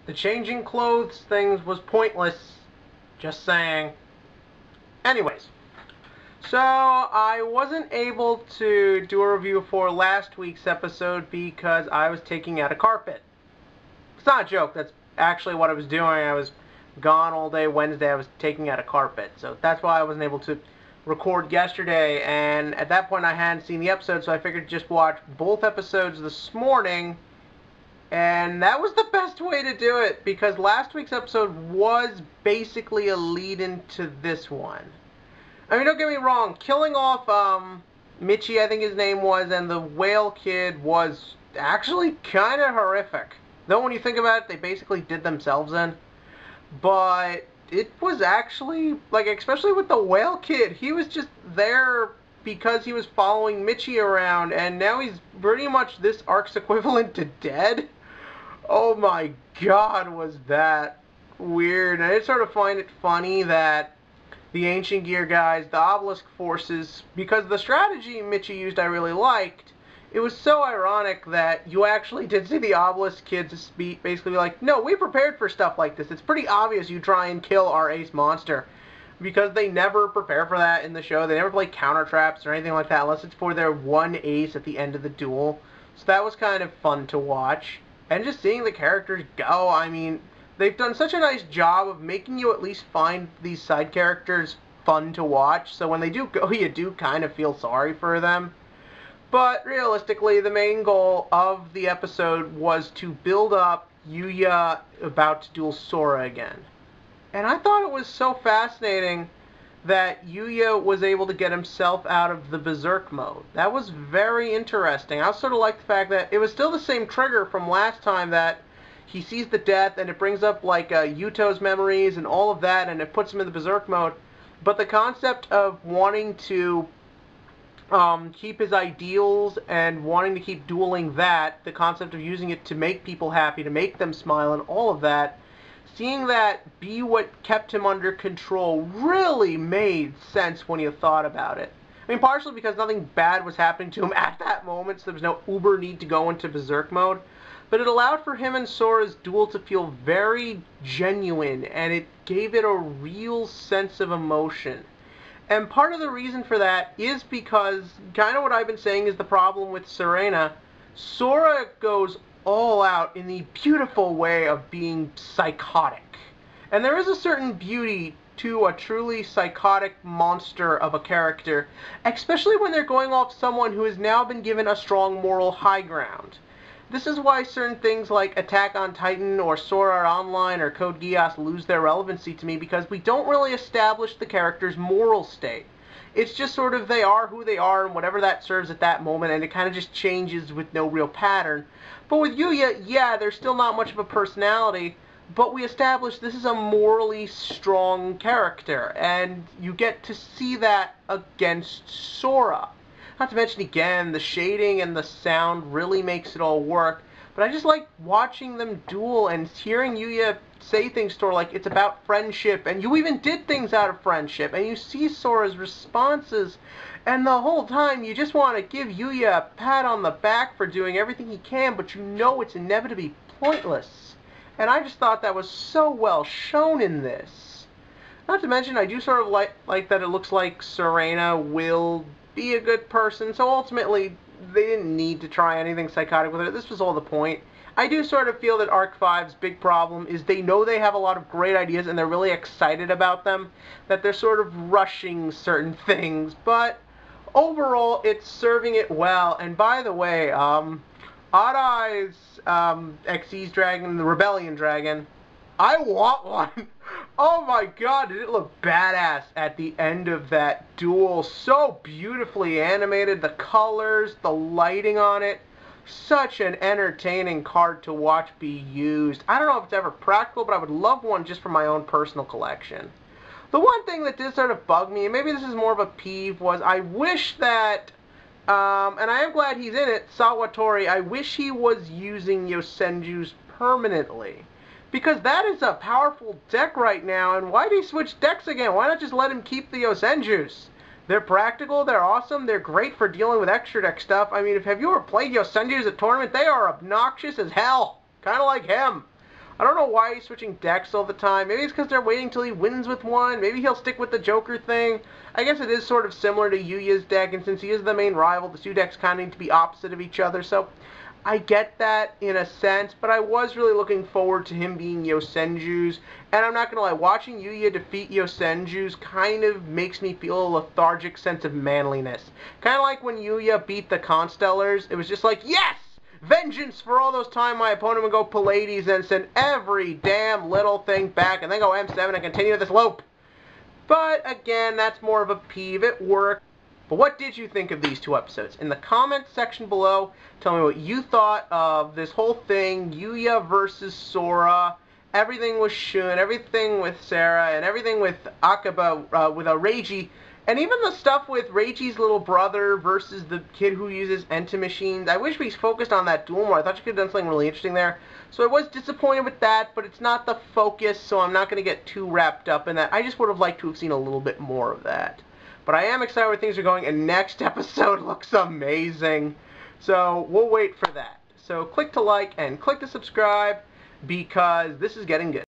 The changing clothes things was pointless. Just saying. Anyways, so I wasn't able to do a review for last week's episode because I was taking out a carpet. It's not a joke. That's actually what I was doing. I was gone all day Wednesday. I was taking out a carpet. So that's why I wasn't able to record yesterday. And at that point, I hadn't seen the episode, so I figured just watch both episodes this morning. And that was the best way to do it because last week's episode was basically a lead into this one. I mean, don't get me wrong, killing off Michi, I think his name was, and the whale kid was actually kind of horrific. Though when you think about it, they basically did themselves in. But it was actually, like, especially with the whale kid, he was just there because he was following Michi around, and now he's pretty much this arc's equivalent to dead. Oh my god, was that weird. And I sort of find it funny that the Ancient Gear guys, the Obelisk forces, because the strategy Michi used I really liked, it was so ironic that you actually did see the Obelisk kids basically be like, no, we prepared for stuff like this. It's pretty obvious you try and kill our ace monster. Because they never prepare for that in the show. They never play counter traps or anything like that unless it's for their one ace at the end of the duel. So that was kind of fun to watch. And just seeing the characters go, I mean, they've done such a nice job of making you at least find these side characters fun to watch. So when they do go, you do kind of feel sorry for them. But realistically, the main goal of the episode was to build up Yugioh about to duel Sora again. And I thought it was so fascinating that Yugioh was able to get himself out of the Berserk mode. That was very interesting. I sort of like the fact that it was still the same trigger from last time, that he sees the death and it brings up like Yuto's memories and all of that, and it puts him in the Berserk mode. But the concept of wanting to keep his ideals and wanting to keep dueling that, the concept of using it to make people happy, to make them smile and all of that, seeing that be what kept him under control really made sense when you thought about it. I mean, partially because nothing bad was happening to him at that moment, so there was no uber need to go into Berserk mode. But it allowed for him and Sora's duel to feel very genuine, and it gave it a real sense of emotion. And part of the reason for that is because, kind of what I've been saying is the problem with Serena, Sora goes all out in the beautiful way of being psychotic. And there is a certain beauty to a truly psychotic monster of a character, especially when they're going off someone who has now been given a strong moral high ground. This is why certain things like Attack on Titan or Sword Art Online or Code Geass lose their relevancy to me, because we don't really establish the character's moral state. It's just sort of they are who they are and whatever that serves at that moment, and it kind of just changes with no real pattern. But with Yugioh, yeah, there's still not much of a personality, but we establish this is a morally strong character, and you get to see that against Sora. Not to mention, again, the shading and the sound really makes it all work. But I just like watching them duel and hearing Yugioh say things to her like it's about friendship, and you even did things out of friendship, and you see Sora's responses, and the whole time you just want to give Yugioh a pat on the back for doing everything he can, but you know it's inevitably pointless. And I just thought that was so well shown in this. Not to mention, I do sort of like that it looks like Serena will be a good person, so ultimately they didn't need to try anything psychotic with her. This was all the point. I do sort of feel that Arc 5's big problem is they know they have a lot of great ideas and they're really excited about them, that they're sort of rushing certain things, but overall it's serving it well. And by the way, Odd Eye's Xyz Dragon, the Rebellion Dragon, I want one. Oh my god, did it look badass at the end of that duel. So beautifully animated, the colors, the lighting on it. Such an entertaining card to watch be used. I don't know if it's ever practical, but I would love one just for my own personal collection. The one thing that did sort of bug me, and maybe this is more of a peeve, was I wish that, and I am glad he's in it, Sawatori, I wish he was using Yosenju's permanently. Because that is a powerful deck right now, and why did he switch decks again? Why not just let him keep the Yosenjus? They're practical, they're awesome, they're great for dealing with extra deck stuff. I mean, have you ever played Yosenjus at tournament? They are obnoxious as hell. Kind of like him. I don't know why he's switching decks all the time. Maybe it's because they're waiting till he wins with one. Maybe he'll stick with the Joker thing. I guess it is sort of similar to Yugioh's deck, and since he is the main rival, the two decks kind of need to be opposite of each other, so I get that in a sense, but I was really looking forward to him being Yosenju's, and I'm not going to lie, watching Yugioh defeat Yosenju's kind of makes me feel a lethargic sense of manliness. Kind of like when Yugioh beat the Constellars, it was just like, yes! Vengeance for all those time my opponent would go Pallades and send every damn little thing back, and then go M7 and continue this loop. But again, that's more of a peeve. It worked. But what did you think of these two episodes? In the comments section below, tell me what you thought of this whole thing, Yugioh versus Sora, everything with Shun, everything with Sarah, and everything with Akaba, with Reiji, and even the stuff with Reiji's little brother versus the kid who uses Enta machines. I wish we focused on that duel more. I thought you could have done something really interesting there. So I was disappointed with that, but it's not the focus, so I'm not going to get too wrapped up in that. I just would have liked to have seen a little bit more of that. But I am excited where things are going, and next episode looks amazing. So we'll wait for that. So click to like and click to subscribe, because this is getting good.